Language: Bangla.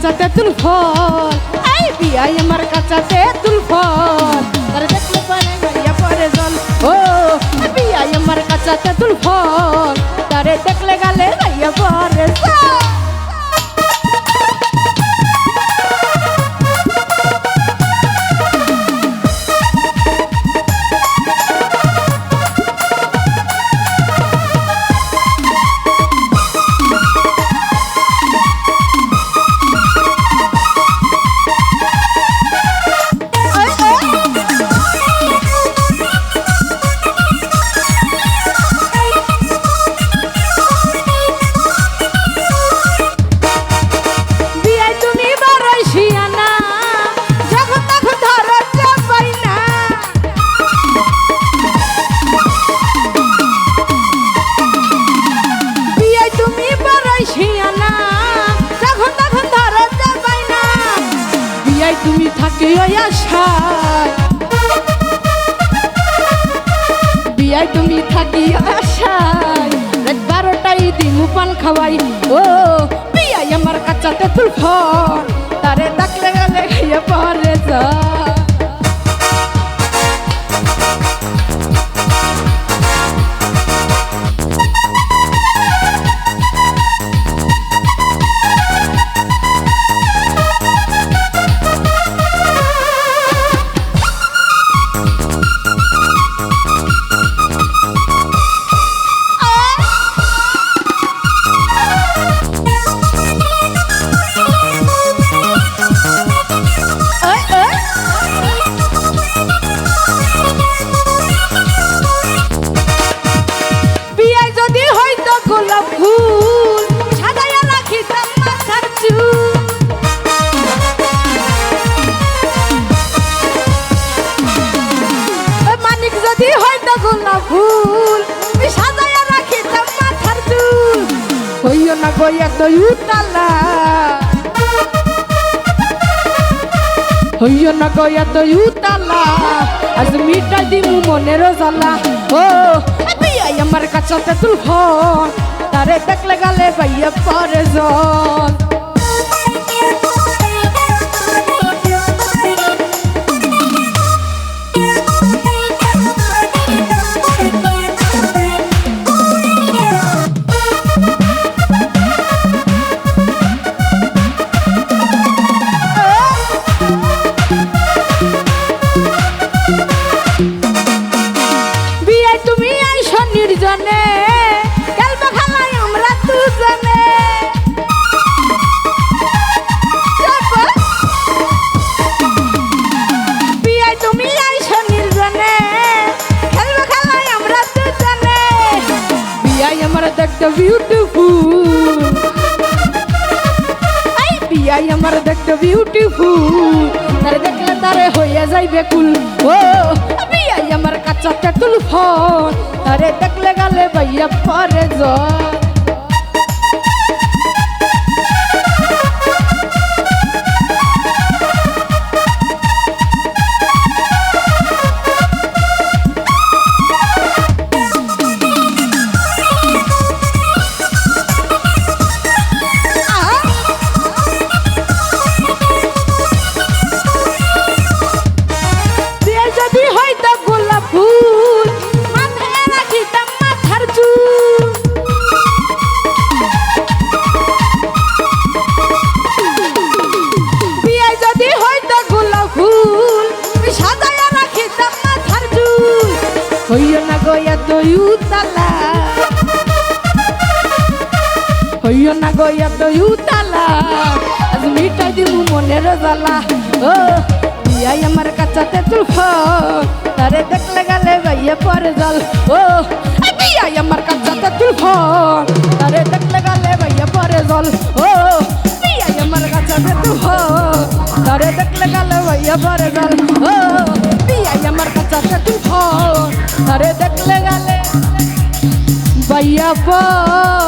কাঁচা তেঁতুল ফল, এই বিয়াই আমার কাঁচা তেঁতুল ফল, তারে দেখলে পরে গাইয়া পরে জল। ও বিয়াই আমার কাঁচা তেঁতুল ফল, তারে দেখলে গালে গাইয়া পরে জল। তুমি থাকি ওই আশায়, বিয়াই তুমি থাকি আশায়, রাত 12টায় দিমু পান খাওয়াই। ও বিয়াই আমার কাঁচা তেঁতুল ফল, তারে ডাকলে গালে খাইয়া পরে যায়। ফুল সাজায়া রাখিতাম মাথার চুল, হইও না গইয়া তো উতালা, হইও না গইয়া তো উতালা, আজ মিটাই দিমু মনের জ্বালা। ও বিয়াই আমার কাঁচা তেঁতুল ফল, তারে দেখলে গালে বাইয়া পরে জল। নির্জনে খেলবো খেলাই আমরা দুজনে, বিয়াই তুমি আইসো নির্জনে খেলবো খেলাই আমরা দুজনে। বিয়াই আমার দেখতে বিউটিফুল, এই বিয়াই আমার দেখতে বিউটিফুল, তারে দেখলে তারে হইয়া যাইবে কুল। ও বিয়াই আমার কাঁচা তেঁতুল ফল, তারে দেখলে গালে বাইয়া পরে জল। যদি হয়তো গোলাপ ফুল মাথায় রাখিতাম মাথার চুল, বিয়ায় যদি হয়তো গোলাপ ফুল সাজায়া রাখিতাম মাথার চুল, হইও না গইয়া তো উতালা, হইও না গইয়া তো উতালা, আজ মিটাই দিমু মনের জ্বালা। ও বিয়াই আমার কাঁচা তেঁতুল ফল, তারে দেখলে গালে বাইয়া পরে জল। ও বিয়াই আমার কাঁচা তেঁতুল ফল, তারে দেখলে গালে বাইয়া পরে জল। ও বিয়াই আমার কাঁচা তেঁতুল ফল, তারে দেখলে গালে বাইয়া পরে জল। ও বিয়াই আমার কাঁচা তেঁতুল ফল, তারে দেখলে গালে বাইয়া পরে